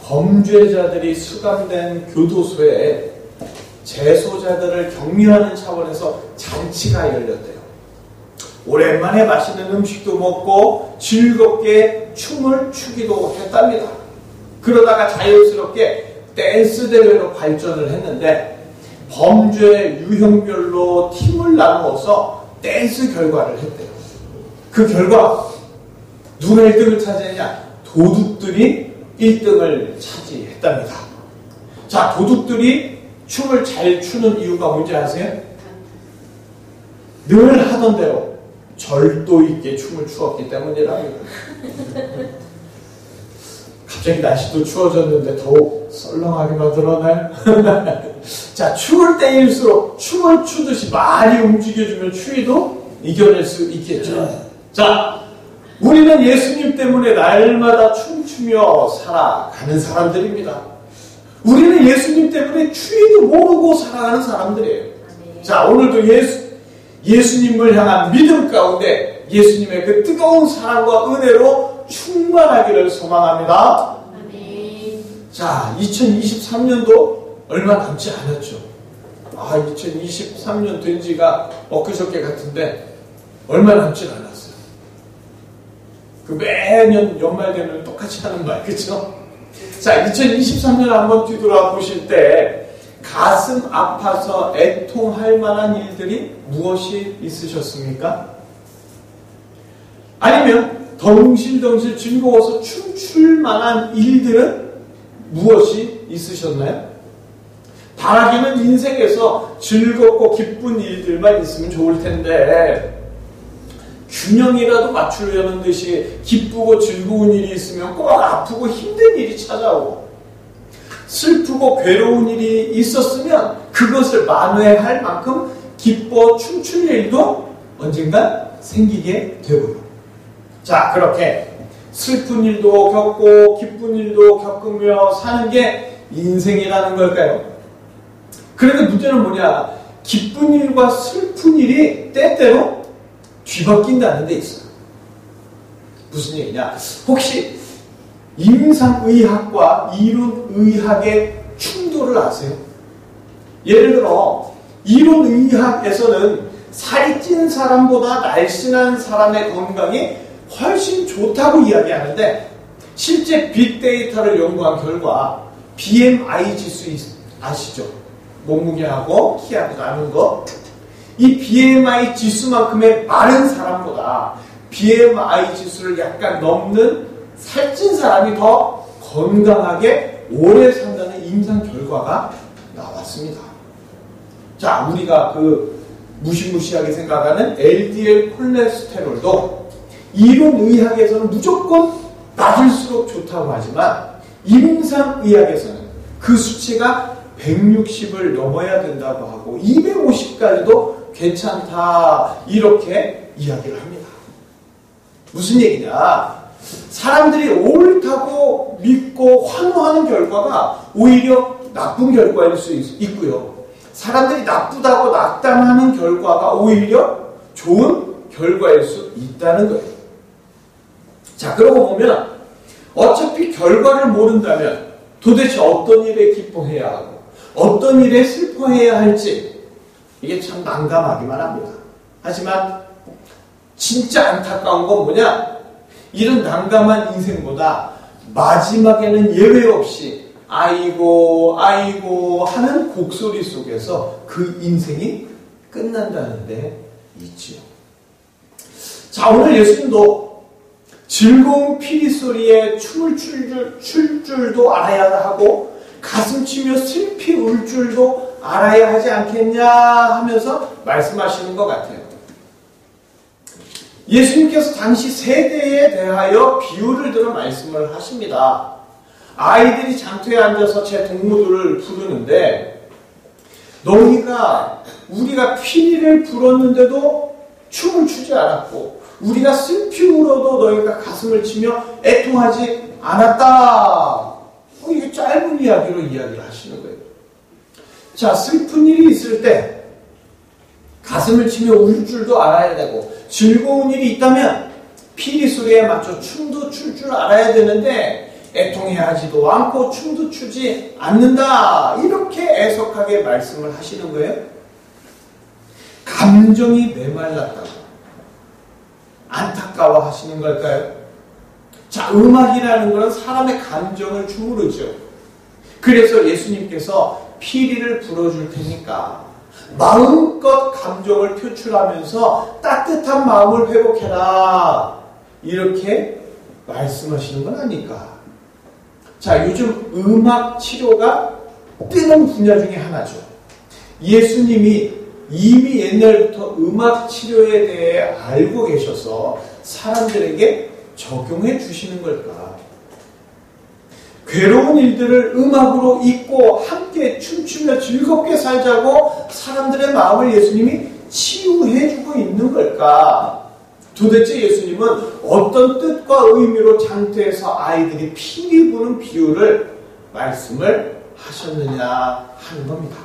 범죄자들이 수감된 교도소에 재소자들을 격려하는 차원에서 잔치가 열렸대요. 오랜만에 맛있는 음식도 먹고 즐겁게 춤을 추기도 했답니다. 그러다가 자연스럽게 댄스 대회로 발전을 했는데 범죄 유형별로 팀을 나누어서 댄스 결과를 했대요. 그 결과 누가 1등을 차지했냐? 도둑들이 1등을 차지했답니다. 자, 도둑들이 춤을 잘 추는 이유가 뭔지 아세요? 늘 하던 대로 절도 있게 춤을 추었기 때문이랍니다. 갑자기 날씨도 추워졌는데 더욱 썰렁하게 만들어나요? 자, 추울 때일수록 춤을 추듯이 많이 움직여주면 추위도 이겨낼 수 있겠죠. 자, 우리는 예수님 때문에 날마다 춤추며 살아가는 사람들입니다. 우리는 예수님 때문에 추위도 모르고 살아가는 사람들이에요. 자, 오늘도 예수님을 향한 믿음 가운데 예수님의 그 뜨거운 사랑과 은혜로 충만하기를 소망합니다. 자, 2023년도 얼마 남지 않았죠. 2023년 된 지가 엊그저께 같은데 얼마 남지 않았어요. 그 매년 연말 되면 똑같이 하는 말, 그쵸? 자, 2023년 한번 뒤돌아 보실 때 가슴 아파서 애통할 만한 일들이 무엇이 있으셨습니까? 아니면 덩실덩실 즐거워서 춤출 만한 일들은 무엇이 있으셨나요? 바라기는 인생에서 즐겁고 기쁜 일들만 있으면 좋을 텐데 균형이라도 맞추려는 듯이 기쁘고 즐거운 일이 있으면 꼭 아프고 힘든 일이 찾아오고 슬프고 괴로운 일이 있었으면 그것을 만회할 만큼 기뻐 춤출 일도 언젠가 생기게 되고요. 자, 그렇게 슬픈 일도 겪고 기쁜 일도 겪으며 사는 게 인생이라는 걸까요? 그런데 문제는 뭐냐? 기쁜 일과 슬픈 일이 때때로 뒤바뀐다는 데 있어요. 무슨 얘기냐? 혹시 임상의학과 이론의학의 충돌을 아세요? 예를 들어 이론의학에서는 살이 찐 사람보다 날씬한 사람의 건강이 훨씬 좋다고 이야기하는데 실제 빅데이터를 연구한 결과 BMI 지수 아시죠? 몸무게하고 키하고 나눈 거. 이 BMI 지수만큼의 마른 사람보다 BMI 지수를 약간 넘는 살찐 사람이 더 건강하게 오래 산다는 임상 결과가 나왔습니다. 자, 우리가 무시무시하게 생각하는 LDL 콜레스테롤도 이론의학에서는 무조건 낮을수록 좋다고 하지만 임상의학에서는 그 수치가 160을 넘어야 된다고 하고 250까지도 괜찮다 이렇게 이야기를 합니다. 무슨 얘기냐? 사람들이 옳다고 믿고 환호하는 결과가 오히려 나쁜 결과일 수 있고요. 사람들이 나쁘다고 낙담하는 결과가 오히려 좋은 결과일 수 있다는 거예요. 자, 그러고 보면 어차피 결과를 모른다면 도대체 어떤 일에 기뻐해야 하고 어떤 일에 슬퍼해야 할지 이게 참 난감하기만 합니다. 하지만 진짜 안타까운 건 뭐냐? 이런 난감한 인생보다 마지막에는 예외 없이 아이고 아이고 하는 곡소리 속에서 그 인생이 끝난다는 데 있지요. 자, 오늘 예수님도 즐거운 피리 소리에 춤을 출 줄도 알아야 하고 가슴 치며 슬피 울 줄도 알아야 하지 않겠냐 하면서 말씀하시는 것 같아요. 예수님께서 당시 세대에 대하여 비유를 들어 말씀을 하십니다. 아이들이 장터에 앉아서 제 동무들을 부르는데 너희가 우리가 피리를 불었는데도 춤을 추지 않았고 우리가 슬피 울어도 너희가 가슴을 치며 애통하지 않았다. 이게 짧은 이야기로 이야기를 하시는 거예요. 자, 슬픈 일이 있을 때 가슴을 치며 울 줄도 알아야 되고 즐거운 일이 있다면 피리 소리에 맞춰 춤도 출 줄 알아야 되는데 애통해하지도 않고 춤도 추지 않는다. 이렇게 애석하게 말씀을 하시는 거예요. 감정이 메말랐다고 안타까워 하시는 걸까요? 자, 음악이라는 것은 사람의 감정을 주무르죠. 그래서 예수님께서 피리를 불어줄 테니까 마음껏 감정을 표출하면서 따뜻한 마음을 회복해라. 이렇게 말씀하시는 건 아닐까. 자, 요즘 음악 치료가 뜨는 분야 중에 하나죠. 예수님이 이미 옛날부터 음악 치료에 대해 알고 계셔서 사람들에게 적용해 주시는 걸까? 괴로운 일들을 음악으로 잊고 함께 춤추며 즐겁게 살자고 사람들의 마음을 예수님이 치유해 주고 있는 걸까? 도대체 예수님은 어떤 뜻과 의미로 장터에서 아이들이 피리 부는 비유를 말씀을 하셨느냐 하는 겁니다.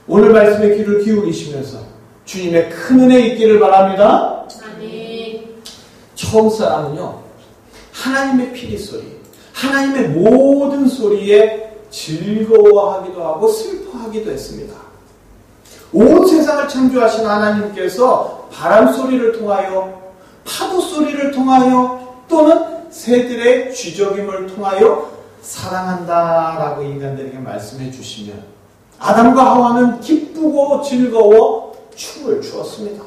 오늘 말씀에 귀를 기울이시면서 주님의 큰 은혜 있기를 바랍니다. 아멘. 처음 사람은요, 하나님의 피리 소리, 하나님의 모든 소리에 즐거워하기도 하고 슬퍼하기도 했습니다. 온 세상을 창조하신 하나님께서 바람 소리를 통하여, 파도 소리를 통하여, 또는 새들의 쥐저김을 통하여 사랑한다라고 인간들에게 말씀해 주시면 아담과 하와는 기쁘고 즐거워 춤을 추었습니다.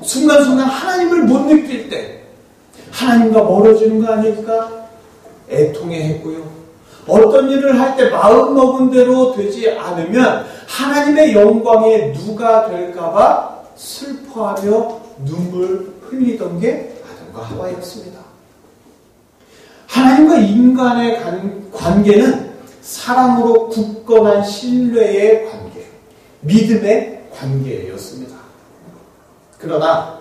순간순간 하나님을 못 느낄 때 하나님과 멀어지는 거 아닐까 애통해했고요. 어떤 일을 할 때 마음먹은 대로 되지 않으면 하나님의 영광에 누가 될까봐 슬퍼하며 눈물 흘리던 게 아담과 하와였습니다. 하나님과 인간의 관계는 사랑으로 굳건한 신뢰의 관계, 믿음의 관계였습니다. 그러나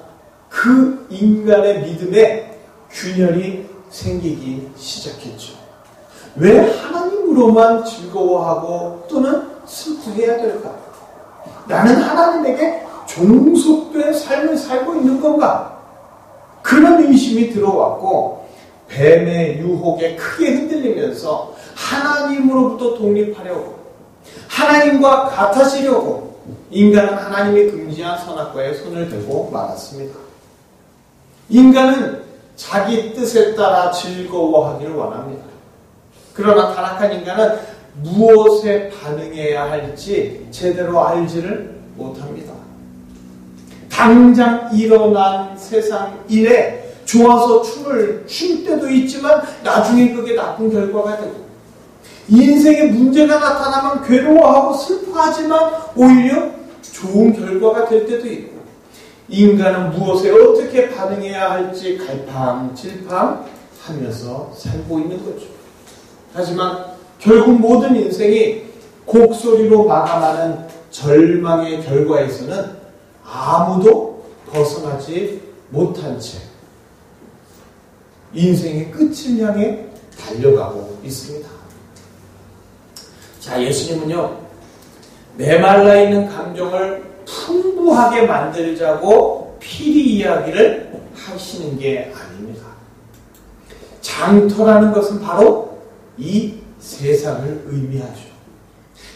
그 인간의 믿음에 균열이 생기기 시작했죠. 왜 하나님으로만 즐거워하고 또는 슬퍼해야 될까? 나는 하나님에게 종속된 삶을 살고 있는 건가? 그런 의심이 들어왔고 뱀의 유혹에 크게 흔들리면서 하나님으로부터 독립하려고, 하나님과 같아지려고 인간은 하나님이 금지한 선악과에 손을 대고 말았습니다. 인간은 자기 뜻에 따라 즐거워하기를 원합니다. 그러나 타락한 인간은 무엇에 반응해야 할지 제대로 알지를 못합니다. 당장 일어난 세상 일에 좋아서 춤을 출 때도 있지만 나중에 그게 나쁜 결과가 되고, 인생에 문제가 나타나면 괴로워하고 슬퍼하지만 오히려 좋은 결과가 될 때도 있고, 인간은 무엇에 어떻게 반응해야 할지 갈팡질팡 하면서 살고 있는 거죠. 하지만 결국 모든 인생이 곡소리로 마감하는 절망의 결과에서는 아무도 벗어나지 못한 채 인생의 끝을 향해 달려가고 있습니다. 자, 예수님은요, 메말라 있는 감정을 풍부하게 만들자고 피리 이야기를 하시는 게 아닙니다. 장터라는 것은 바로 이 세상을 의미하죠.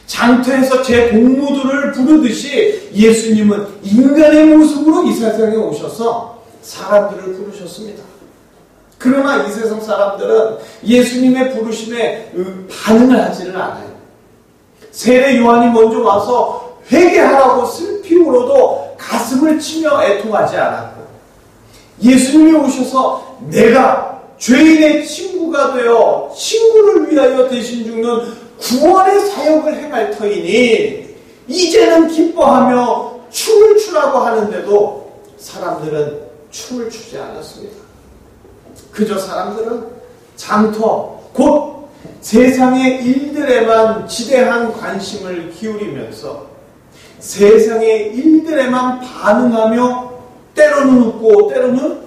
장터에서 제 동무들을 부르듯이 예수님은 인간의 모습으로 이 세상에 오셔서 사람들을 부르셨습니다. 그러나 이 세상 사람들은 예수님의 부르심에 반응을 하지는 않아요. 세례 요한이 먼저 와서 회개하라고 슬피 울어도 가슴을 치며 애통하지 않았고, 예수님이 오셔서 내가 죄인의 친구가 되어 친구를 위하여 대신 죽는 구원의 사역을 행할 터이니 이제는 기뻐하며 춤을 추라고 하는데도 사람들은 춤을 추지 않았습니다. 그저 사람들은 장터, 곧 세상의 일들에만 지대한 관심을 기울이면서 세상의 일들에만 반응하며 때로는 웃고 때로는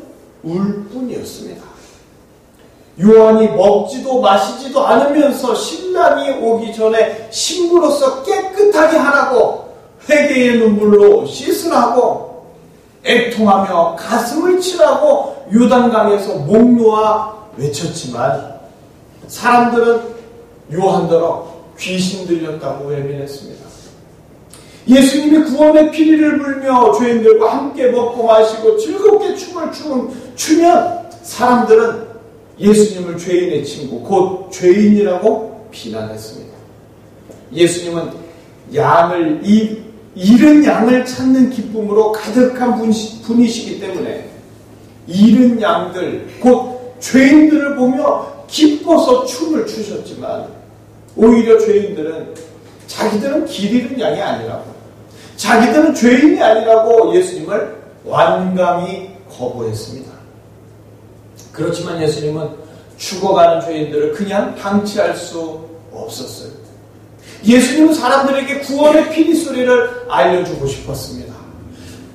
울 뿐이었습니다. 요한이 먹지도 마시지도 않으면서 신랑이 오기 전에 신부로서 깨끗하게 하라고 회개의 눈물로 씻으라고 애통하며 가슴을 치라고 요단강에서 목 놓아 외쳤지만 사람들은 요한더러 귀신 들렸다고 외면했습니다. 예수님이 구원의 피리를 불며 죄인들과 함께 먹고 마시고 즐겁게 춤을 추면 사람들은 예수님을 죄인의 친구, 곧 죄인이라고 비난했습니다. 예수님은 잃은 양을 찾는 기쁨으로 가득한 분이시기 때문에 잃은 양들, 곧 죄인들을 보며 기뻐서 춤을 추셨지만 오히려 죄인들은 자기들은 길 잃은 양이 아니라고, 자기들은 죄인이 아니라고 예수님을 완강히 거부했습니다. 그렇지만 예수님은 죽어가는 죄인들을 그냥 방치할 수 없었어요. 예수님은 사람들에게 구원의 피리소리를 알려주고 싶었습니다.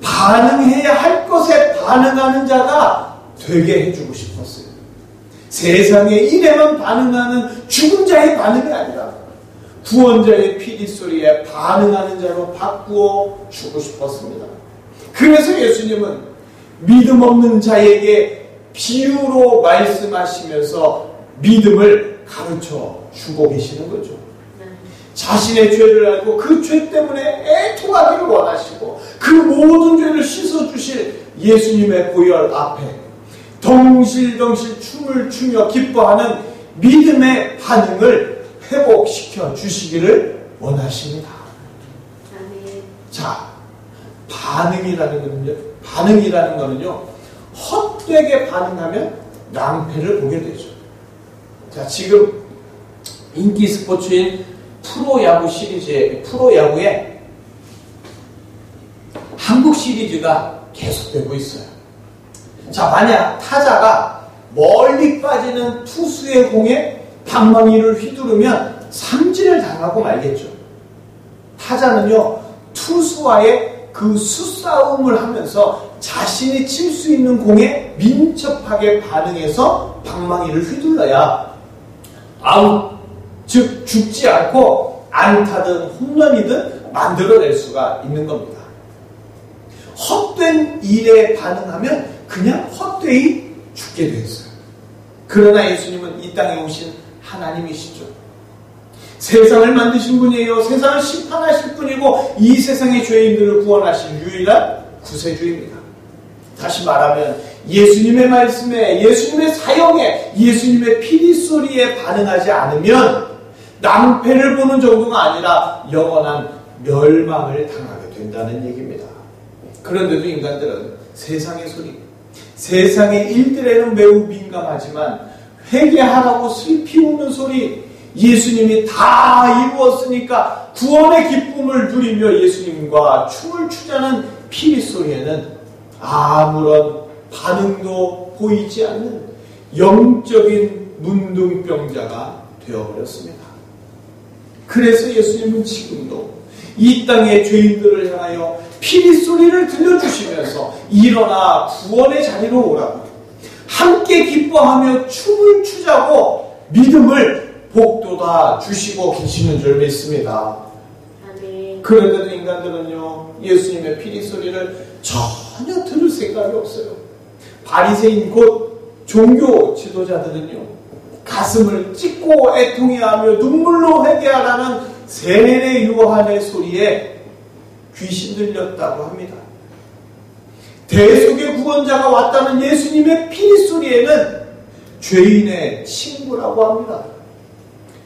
반응해야 할 것에 반응하는 자가 되게 해주고 싶었어요. 세상의 일에만 반응하는 죽은 자의 반응이 아니라 구원자의 피리소리에 반응하는 자로 바꾸어 주고 싶었습니다. 그래서 예수님은 믿음 없는 자에게 비유로 말씀하시면서 믿음을 가르쳐 주고 계시는 거죠. 자신의 죄를 알고 그 죄 때문에 애통하기를 원하시고 그 모든 죄를 씻어주실 예수님의 보혈 앞에 덩실덩실 춤을 추며 기뻐하는 믿음의 반응을 회복시켜 주시기를 원하십니다. 자, 반응이라는 거는요, 헛되게 반응하면 낭패를 보게 되죠. 자, 지금 인기 스포츠인 프로야구에 한국 시리즈가 계속되고 있어요. 자, 만약 타자가 멀리 빠지는 투수의 공에 방망이를 휘두르면 삼진을 당하고 말겠죠. 타자는요, 투수와의 그 수싸움을 하면서 자신이 칠 수 있는 공에 민첩하게 반응해서 방망이를 휘둘러야 아웃, 즉 죽지 않고 안타든 홈런이든 만들어낼 수가 있는 겁니다. 헛된 일에 반응하면 그냥 헛되이 죽게 되었어요. 그러나 예수님은 이 땅에 오신 하나님이시죠. 세상을 만드신 분이에요. 세상을 심판하실 분이고 이 세상의 죄인들을 구원하신 유일한 구세주입니다. 다시 말하면 예수님의 말씀에, 예수님의 사역에, 예수님의 피리소리에 반응하지 않으면 낭패를 보는 정도가 아니라 영원한 멸망을 당하게 된다는 얘기입니다. 그런데도 인간들은 세상의 소리, 세상의 일들에는 매우 민감하지만 회개하라고 슬피 우는 소리, 예수님이 다 이루었으니까 구원의 기쁨을 누리며 예수님과 춤을 추자는 피리소리에는 아무런 반응도 보이지 않는 영적인 문둥병자가 되어버렸습니다. 그래서 예수님은 지금도 이 땅의 죄인들을 향하여 피리소리를 들려주시면서 일어나 구원의 자리로 오라고, 함께 기뻐하며 춤을 추자고 믿음을 복돋아 주시고 계시는 줄 믿습니다. 그런데도 인간들은요, 예수님의 피리소리를 전혀 들을 생각이 없어요. 바리새인 곧 종교 지도자들은요, 가슴을 찢고 애통해하며 눈물로 회개하라는 세례 요한의 소리에 귀신 들렸다고 합니다. 대속의 구원자가 왔다는 예수님의 피리소리에는 죄인의 친구라고 합니다.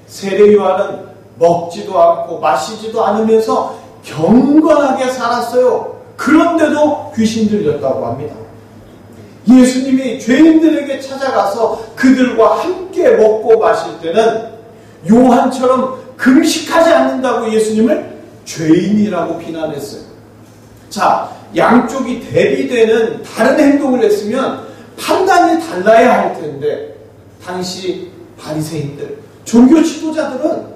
세례 요한은 먹지도 않고 마시지도 않으면서 경건하게 살았어요. 그런데도 귀신 들렸다고 합니다. 예수님이 죄인들에게 찾아가서 그들과 함께 먹고 마실 때는 요한처럼 금식하지 않는다고 예수님을 죄인이라고 비난했어요. 자, 양쪽이 대비되는 다른 행동을 했으면 판단이 달라야 할 텐데 당시 바리새인들, 종교 지도자들은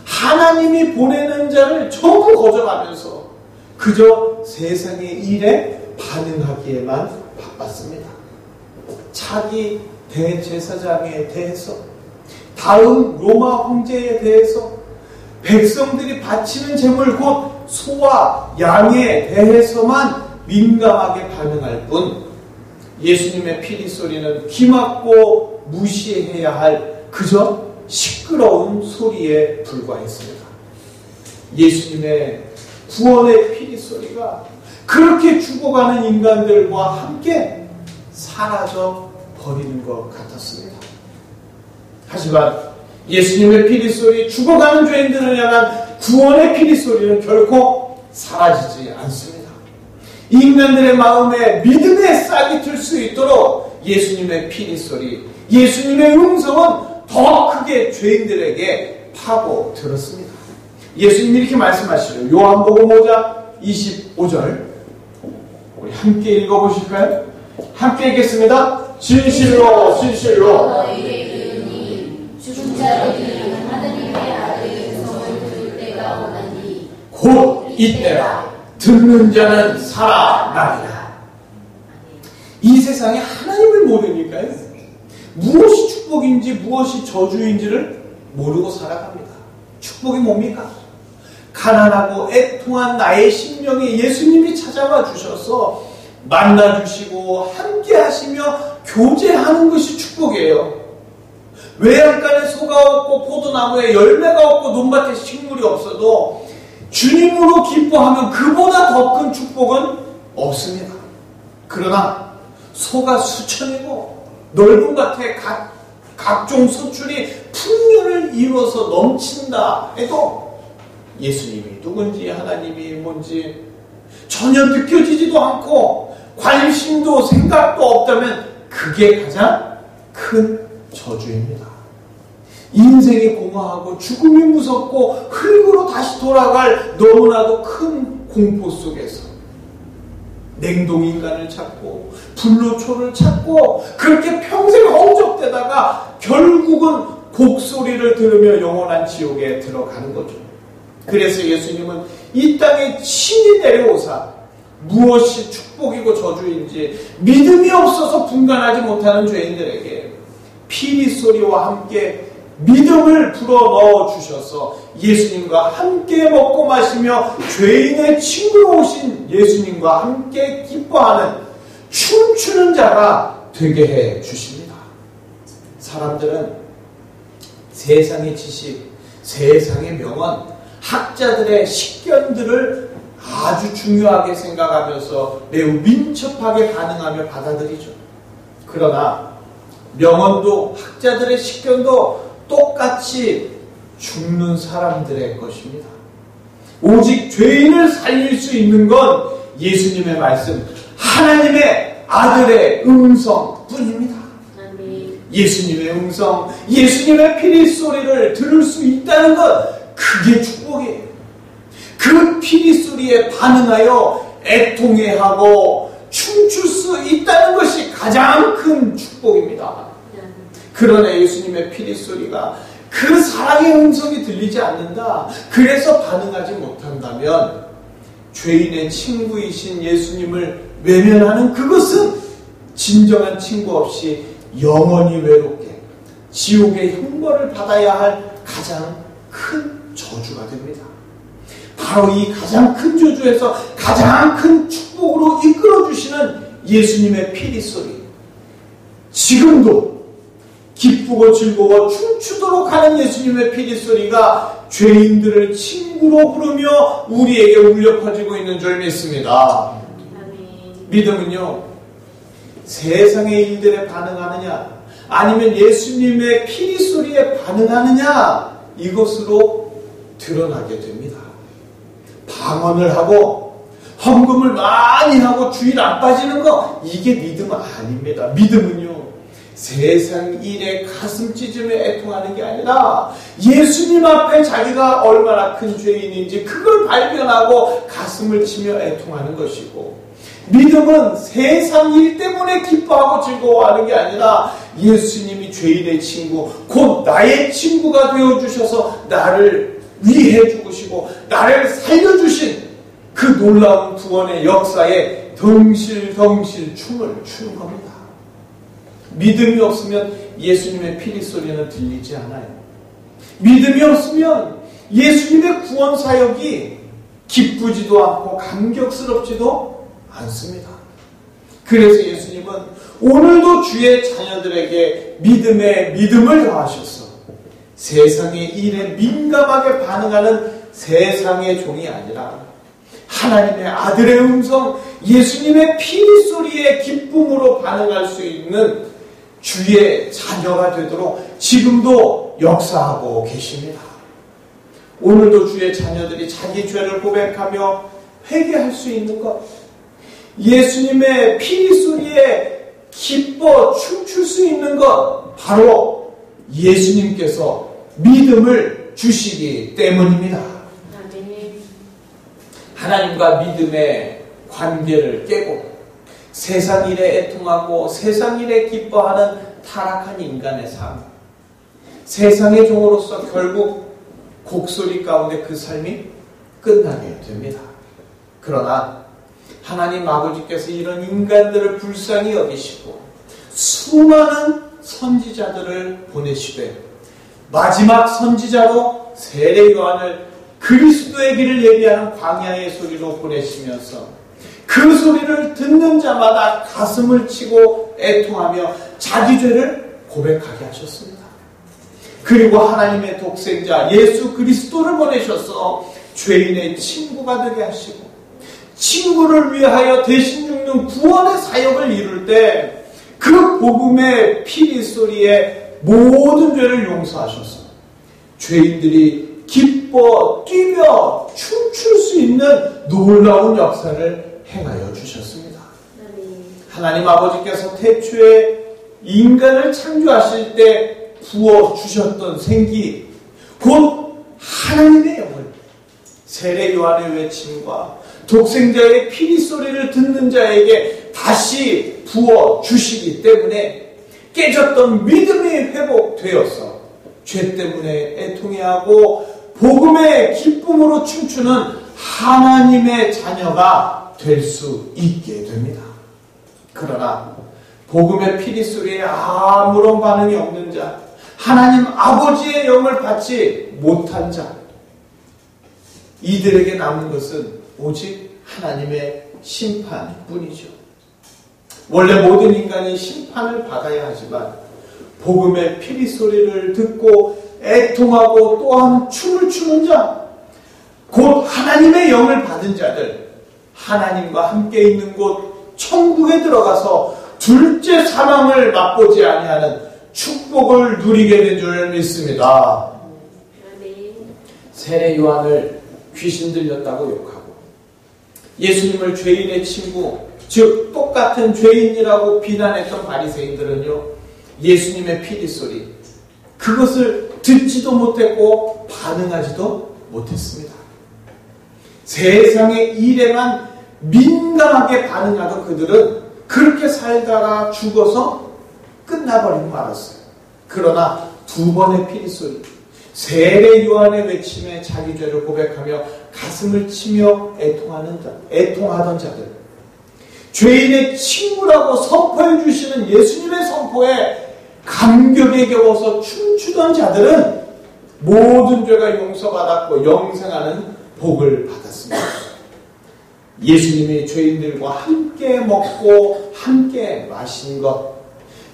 하나님이 보내는 자를 전부 거절하면서 그저 세상의 일에 반응하기에만 바빴습니다. 차기 대제사장에 대해서, 다음 로마 황제에 대해서, 백성들이 바치는 제물 곧 소와 양에 대해서만 민감하게 반응할 뿐 예수님의 피리소리는 귀 막고 무시해야 할 그저 시끄러운 소리에 불과했습니다. 예수님의 구원의 피리소리가 그렇게 죽어가는 인간들과 함께 사라져 버리는 것 같았습니다. 하지만 예수님의 피리소리, 죽어가는 죄인들을 향한 구원의 피리소리는 결코 사라지지 않습니다. 인간들의 마음에 믿음의 싹이 틀 수 있도록 예수님의 피리소리, 예수님의 음성은 더 크게 죄인들에게 파고들었습니다. 예수님이 이렇게 말씀하시죠. 요한복음 5장 25절 우리 함께 읽어보실까요? 함께 읽겠습니다. 진실로 진실로 너희에게 이르노니 죽은 자들이 하느님의 아들의 음성을 들을 때가 오나니 곧 이때라. 듣는 자는 살아나리라. 이 세상에 하나님을 모르니까요, 무엇이 축복인지 무엇이 저주인지를 모르고 살아갑니다. 축복이 뭡니까? 가난하고 애통한 나의 심령에 예수님이 찾아와 주셔서 만나주시고 함께 하시며 교제하는 것이 축복이에요. 외양간에 소가 없고 포도나무에 열매가 없고 논밭에 식물이 없어도 주님으로 기뻐하면 그보다 더 큰 축복은 없습니다. 그러나 소가 수천이고 넓은 밭에 각종 소출이 풍년을 이루어서 넘친다 해도 예수님이 누군지 하나님이 뭔지 전혀 느껴지지도 않고 관심도 생각도 없다면 그게 가장 큰 저주입니다. 인생이 공허하고 죽음이 무섭고 흙으로 다시 돌아갈 너무나도 큰 공포 속에서 냉동인간을 찾고 불로초를 찾고 그렇게 평생 허우적대다가 결국은 곡소리를 들으며 영원한 지옥에 들어가는 거죠. 그래서 예수님은 이 땅에 친히 내려오사 무엇이 축복이고 저주인지 믿음이 없어서 분간하지 못하는 죄인들에게 피리소리와 함께 믿음을 불어넣어 주셔서 예수님과 함께 먹고 마시며 죄인의 친구로 오신 예수님과 함께 기뻐하는 춤추는 자가 되게 해 주십니다. 사람들은 세상의 지식, 세상의 명언, 학자들의 식견들을 아주 중요하게 생각하면서 매우 민첩하게 반응하며 받아들이죠. 그러나 명언도 학자들의 식견도 똑같이 죽는 사람들의 것입니다. 오직 죄인을 살릴 수 있는 건 예수님의 말씀, 하나님의 아들의 음성뿐입니다. 예수님의 음성, 예수님의 피리소리를 들을 수 있다는 것, 그게 축복이에요. 그 피리소리에 반응하여 애통해하고 춤출 수 있다는 것이 가장 큰 축복입니다. 그러나 예수님의 피리소리가 그 사랑의 음성이 들리지 않는다, 그래서 반응하지 못한다면 죄인의 친구이신 예수님을 외면하는 그것은 진정한 친구 없이 영원히 외롭게 지옥의 형벌을 받아야 할 가장 큰 저주가 됩니다. 바로 이 가장 큰 저주에서 가장 큰 축복으로 이끌어주시는 예수님의 피리소리, 지금도 기쁘고 즐거워 춤추도록 하는 예수님의 피리소리가 죄인들을 친구로 부르며 우리에게 울려 퍼지고 있는 줄 믿습니다. 믿음은요, 세상의 일들에 반응하느냐 아니면 예수님의 피리소리에 반응하느냐, 이것으로 드러나게 됩니다. 방언을 하고 헌금을 많이 하고 주일 안 빠지는 거, 이게 믿음 아닙니다. 믿음은요, 세상 일에 가슴 찢으며 애통하는 게 아니라 예수님 앞에 자기가 얼마나 큰 죄인인지 그걸 발견하고 가슴을 치며 애통하는 것이고, 믿음은 세상 일 때문에 기뻐하고 즐거워하는 게 아니라 예수님이 죄인의 친구, 곧 나의 친구가 되어주셔서 나를 위해 주시고 나를 살려주신 그 놀라운 구원의 역사에 덩실덩실 춤을 추는 겁니다. 믿음이 없으면 예수님의 피리소리는 들리지 않아요. 믿음이 없으면 예수님의 구원 사역이 기쁘지도 않고 감격스럽지도 않습니다. 그래서 예수님은 오늘도 주의 자녀들에게 믿음에 믿음을 더하셔서 세상의 일에 민감하게 반응하는 세상의 종이 아니라 하나님의 아들의 음성, 예수님의 피소리의 기쁨으로 반응할 수 있는 주의 자녀가 되도록 지금도 역사하고 계십니다. 오늘도 주의 자녀들이 자기 죄를 고백하며 회개할 수 있는 것, 예수님의 피소리에 기뻐 춤출 수 있는 것, 바로 예수님께서 믿음을 주시기 때문입니다. 하나님과 믿음의 관계를 깨고 세상 일에 애통하고 세상 일에 기뻐하는 타락한 인간의 삶, 세상의 종으로서 결국 곡소리 가운데 그 삶이 끝나게 됩니다. 그러나 하나님 아버지께서 이런 인간들을 불쌍히 여기시고 수많은 선지자들을 보내시되 마지막 선지자로 세례 요한을 그리스도의 길을 예비하는 광야의 소리로 보내시면서 그 소리를 듣는 자마다 가슴을 치고 애통하며 자기 죄를 고백하게 하셨습니다. 그리고 하나님의 독생자 예수 그리스도를 보내셔서 죄인의 친구가 되게 하시고 친구를 위하여 대신 죽는 구원의 사역을 이룰 때 그 복음의 피리 소리에 모든 죄를 용서하셔서 죄인들이 기뻐 뛰며 춤출 수 있는 놀라운 역사를 행하여 주셨습니다. 하나님 아버지께서 태초에 인간을 창조하실 때 부어주셨던 생기, 곧 하나님의 영을 세례 요한의 외침과 독생자의 피리 소리를 듣는 자에게 다시 부어주시기 때문에 깨졌던 믿음이 회복되어서 죄 때문에 애통해하고 복음의 기쁨으로 춤추는 하나님의 자녀가 될 수 있게 됩니다. 그러나 복음의 피리 소리에 아무런 반응이 없는 자, 하나님 아버지의 영을 받지 못한 자, 이들에게 남은 것은 오직 하나님의 심판뿐이죠. 원래 모든 인간이 심판을 받아야 하지만 복음의 피리 소리를 듣고 애통하고 또한 춤을 추는 자, 곧 하나님의 영을 받은 자들, 하나님과 함께 있는 곳 천국에 들어가서 둘째 사망을 맛보지 아니하는 축복을 누리게 된 줄 믿습니다. 세례 요한을 귀신 들렸다고 욕하고 예수님을 죄인의 친구, 즉 똑같은 죄인이라고 비난했던 바리새인들은요, 예수님의 피리 소리, 그것을 듣지도 못했고 반응하지도 못했습니다. 세상의 일에만 민감하게 반응하던 그들은 그렇게 살다가 죽어서 끝나버리고 말았어요. 그러나 두 번의 피리 소리, 세례 요한의 외침에 자기 죄를 고백하며 가슴을 치며 애통하던 자들, 죄인의 친구라고 선포해 주시는 예수님의 선포에 감격에 겨워서 춤추던 자들은 모든 죄가 용서받았고 영생하는 복을 받았습니다. 예수님이 죄인들과 함께 먹고 함께 마신 것,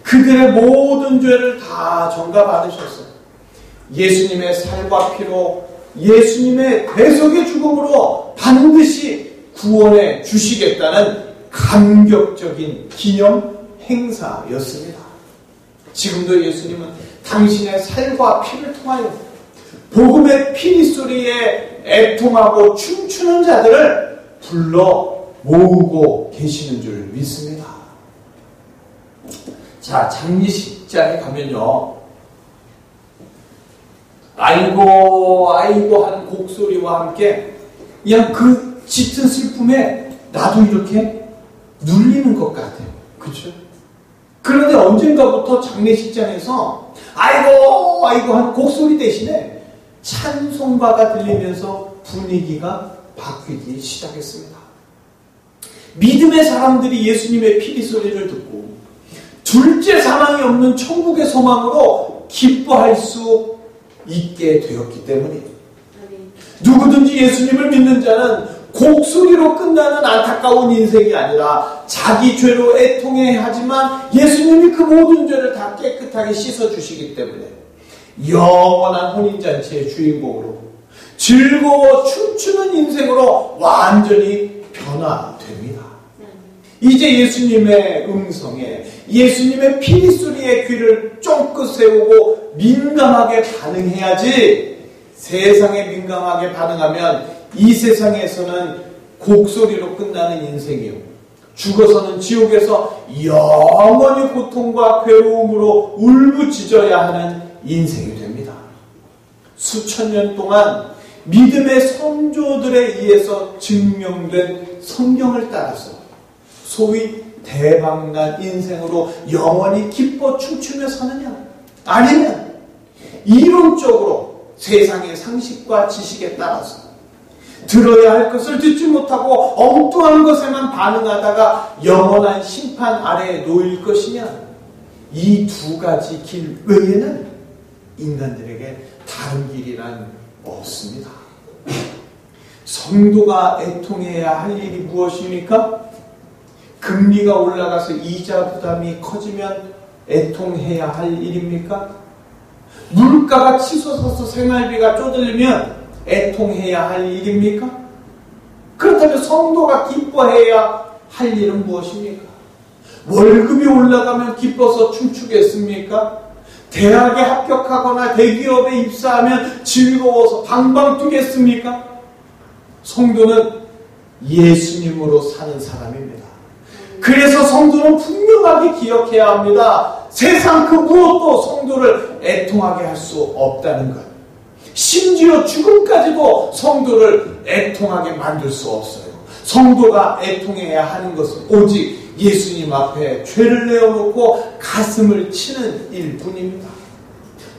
그들의 모든 죄를 다 전가받으셔서 예수님의 살과 피로 예수님의 대속의 죽음으로 반드시 구원해 주시겠다는 감격적인 기념 행사였습니다. 지금도 예수님은 당신의 살과 피를 통하여 복음의 피리 소리에 애통하고 춤추는 자들을 불러 모으고 계시는 줄 믿습니다. 자, 장례식장에 가면요, 아이고 아이고 하는 곡소리와 함께 그냥 그 짙은 슬픔에 나도 이렇게 눌리는 것 같아요. 그렇죠? 그런데 언젠가부터 장례식장에서 아이고 아이고 하는 곡소리 대신에 찬송가가 들리면서 분위기가 바뀌기 시작했습니다. 믿음의 사람들이 예수님의 피리 소리를 듣고 둘째 사망이 없는 천국의 소망으로 기뻐할 수 있게 되었기 때문이에요. 누구든지 예수님을 믿는 자는 곡소리로 끝나는 안타까운 인생이 아니라 자기 죄로 애통해야 하지만 예수님이 그 모든 죄를 다 깨끗하게 씻어주시기 때문에 영원한 혼인잔치의 주인공으로 즐거워 춤추는 인생으로 완전히 변화됩니다. 이제 예수님의 음성에, 예수님의 피리소리의 귀를 쫑긋 세우고 민감하게 반응해야지, 세상에 민감하게 반응하면 이 세상에서는 곡소리로 끝나는 인생이요, 죽어서는 지옥에서 영원히 고통과 괴로움으로 울부짖어야 하는 인생이 됩니다. 수천 년 동안 믿음의 선조들에 의해서 증명된 성경을 따라서 소위 대박난 인생으로 영원히 기뻐 춤추며 사느냐, 아니면 이론적으로 세상의 상식과 지식에 따라서 들어야 할 것을 듣지 못하고 엉뚱한 것에만 반응하다가 영원한 심판 아래에 놓일 것이냐, 이 두 가지 길 외에는 인간들에게 다른 길이란 없습니다. 성도가 애통해야 할 일이 무엇입니까? 금리가 올라가서 이자 부담이 커지면 애통해야 할 일입니까? 물가가 치솟아서 생활비가 쪼들리면 애통해야 할 일입니까? 그렇다면 성도가 기뻐해야 할 일은 무엇입니까? 월급이 올라가면 기뻐서 춤추겠습니까? 대학에 합격하거나 대기업에 입사하면 즐거워서 방방 뛰겠습니까? 성도는 예수님으로 사는 사람입니다. 그래서 성도는 분명하게 기억해야 합니다. 세상 그 무엇도 성도를 애통하게 할 수 없다는 것. 심지어 죽음까지도 성도를 애통하게 만들 수 없어요. 성도가 애통해야 하는 것은 오직 예수님 앞에 죄를 내어놓고 가슴을 치는 일뿐입니다.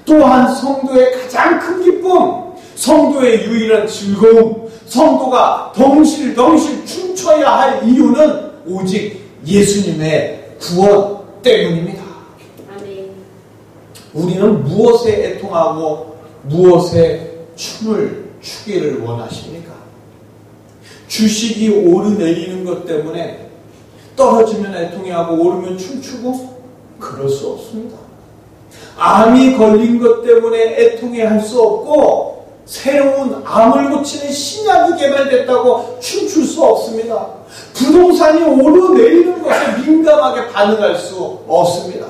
또한 성도의 가장 큰 기쁨, 성도의 유일한 즐거움, 성도가 덩실덩실 춤춰야 할 이유는 오직 예수님의 구원 때문입니다. 아멘. 우리는 무엇에 애통하고 무엇에 춤을 추기를 원하십니까? 주식이 오르내리는 것 때문에 떨어지면 애통해하고 오르면 춤추고? 그럴 수 없습니다. 암이 걸린 것 때문에 애통해할 수 없고, 새로운 암을 고치는 신약이 개발됐다고 춤출 수 없습니다. 부동산이 오르내리는 것에 민감하게 반응할 수 없습니다.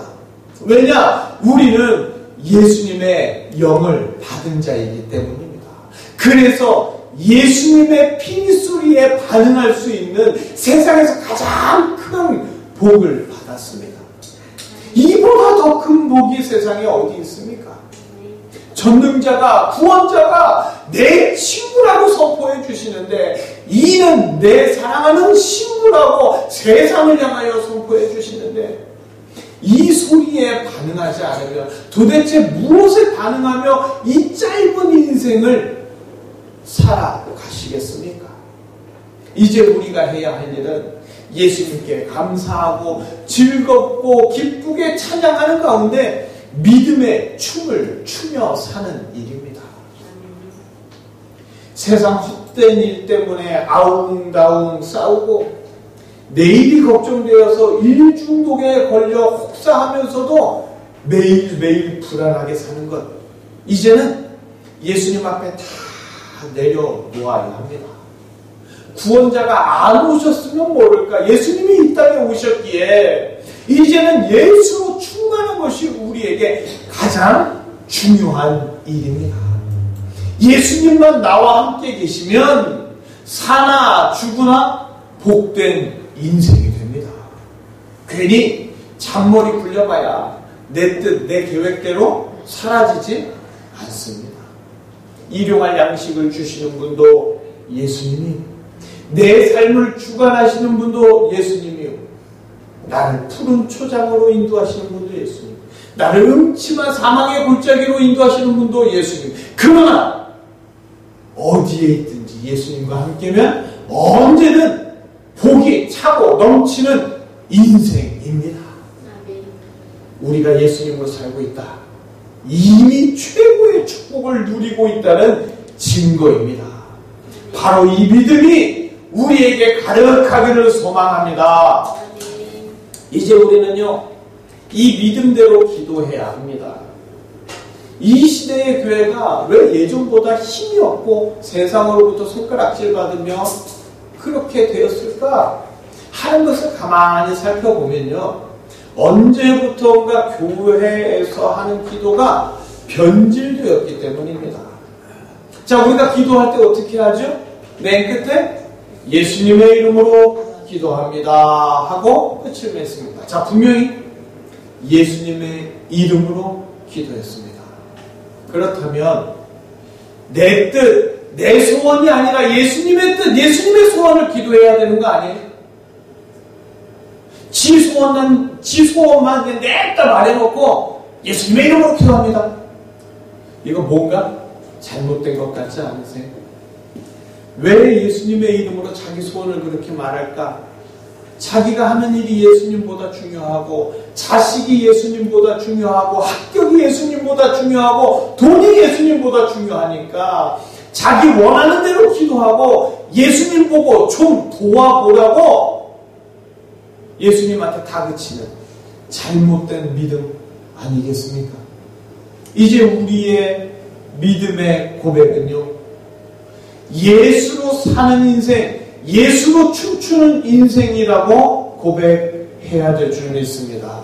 왜냐? 우리는 예수님의 영을 받은 자이기 때문입니다. 그래서 예수님의 피리소리에 반응할 수 있는 세상에서 가장 큰 복을 받았습니다. 이보다 더 큰 복이 세상에 어디 있습니까? 전능자가, 구원자가 내 친구라고 선포해 주시는데, 이는 내 사랑하는 친구라고 세상을 향하여 선포해 주시는데, 이 소리에 반응하지 않으면 도대체 무엇에 반응하며 이 짧은 인생을 살아가시겠습니까? 이제 우리가 해야 할 일은 예수님께 감사하고 즐겁고 기쁘게 찬양하는 가운데 믿음의 춤을 추며 사는 일입니다. 세상 헛된 일 때문에 아웅다웅 싸우고 내일이 걱정되어서 일 중독에 걸려 혹사하면서도 매일매일 불안하게 사는 것, 이제는 예수님 앞에 다 내려놓아야 합니다. 구원자가 안 오셨으면 모를까, 예수님이 이 땅에 오셨기에 이제는 예수로 충만한 것이 우리에게 가장 중요한 일입니다. 예수님만 나와 함께 계시면 사나 죽으나 복된 인생이 됩니다. 괜히 잔머리 굴려봐야 내 뜻, 내 계획대로 사라지지 않습니다. 일용할 양식을 주시는 분도 예수님이, 내 삶을 주관하시는 분도 예수님이요, 나를 푸른 초장으로 인도하시는 분도 예수님, 나를 음침한 사망의 골짜기로 인도하시는 분도 예수님. 그러나 어디에 있든지 예수님과 함께면 언제든 복이 차고 넘치는 인생입니다. 우리가 예수님으로 살고 있다, 이미 최고의 축복을 누리고 있다는 증거입니다. 바로 이 믿음이 우리에게 가득하기를 소망합니다. 이제 우리는요, 이 믿음대로 기도해야 합니다. 이 시대의 교회가 왜 예전보다 힘이 없고 세상으로부터 손가락질 받으며 그렇게 되었을까 하는 것을 가만히 살펴보면요, 언제부턴가 교회에서 하는 기도가 변질되었기 때문입니다. 자, 우리가 기도할 때 어떻게 하죠? 맨 끝에 예수님의 이름으로 기도합니다 하고 끝을 맺습니다. 자, 분명히 예수님의 이름으로 기도했습니다. 그렇다면 내 뜻, 내 소원이 아니라 예수님의 뜻, 예수님의 소원을 기도해야 되는 거 아니에요? 지 소원만 냈다 말해놓고 예수님의 이름으로 기도합니다. 이거 뭔가 잘못된 것 같지 않으세요? 왜 예수님의 이름으로 자기 소원을 그렇게 말할까? 자기가 하는 일이 예수님보다 중요하고, 자식이 예수님보다 중요하고, 합격이 예수님보다 중요하고, 돈이 예수님보다 중요하니까 자기 원하는 대로 기도하고 예수님 보고 좀 도와보라고 예수님한테 다그치는 잘못된 믿음 아니겠습니까? 이제 우리의 믿음의 고백은요, 예수로 사는 인생, 예수로 춤추는 인생이라고 고백해야 될 줄 믿습니다.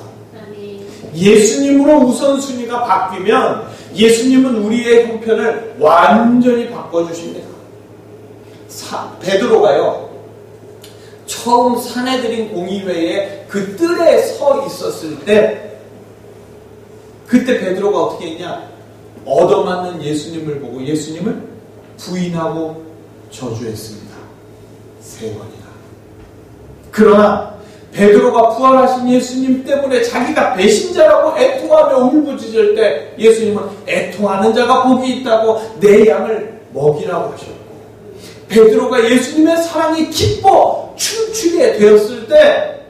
예수님으로 우선순위가 바뀌면 예수님은 우리의 형편을 완전히 바꿔주십니다. 베드로가요, 처음 사내들인 공의회에 그 뜰에 서 있었을 때, 그때 베드로가 어떻게 했냐? 얻어맞는 예수님을 보고 예수님을 부인하고 저주했습니다. 3번이나. 그러나 베드로가 부활하신 예수님 때문에 자기가 배신자라고 애통하며 울부짖을 때 예수님은 애통하는 자가 복이 있다고 내 양을 먹이라고 하셨고, 베드로가 예수님의 사랑이 기뻐 춤추게 되었을 때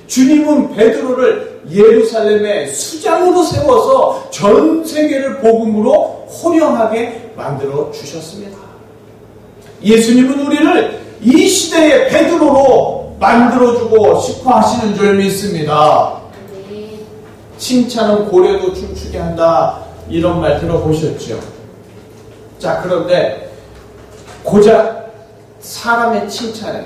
주님은 베드로를 예루살렘의 수장으로 세워서 전 세계를 복음으로 호령하게 만들어 주셨습니다. 예수님은 우리를 이 시대의 베드로로 만들어주고 싶어 하시는 줄 믿습니다. 칭찬은 고래도 춤추게 한다, 이런 말 들어보셨죠? 자, 그런데 고작 사람의 칭찬에,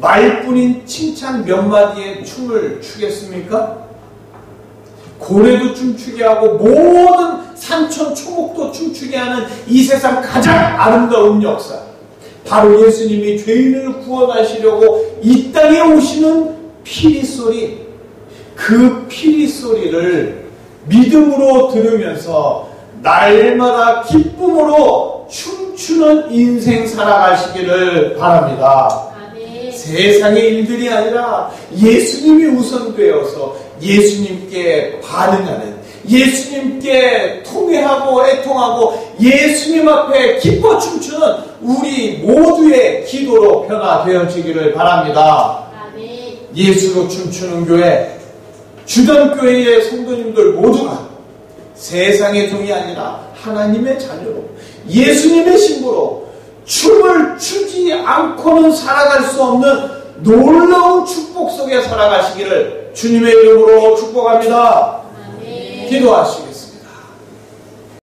말뿐인 칭찬 몇 마디에 춤을 추겠습니까? 고래도 춤추게 하고 모든 산천 초목도 춤추게 하는 이 세상 가장 아름다운 역사, 바로 예수님이 죄인을 구원하시려고 이 땅에 오시는 피리소리, 그 피리소리를 믿음으로 들으면서 날마다 기쁨으로 춤추는 인생 살아가시기를 바랍니다. 아멘. 세상의 일들이 아니라 예수님이 우선되어서 예수님께 반응하는, 예수님께 통회하고 애통하고 예수님 앞에 기뻐 춤추는 우리 모두의 기도로 변화되어지기를 바랍니다. 아멘. 예수로 춤추는 교회, 주변교회의 성도님들 모두가 세상의 종이 아니라 하나님의 자녀로 예수님의 신부로 춤을 추지 않고는 살아갈 수 없는 놀라운 축복 속에 살아가시기를 주님의 이름으로 축복합니다. 아멘. 기도하시고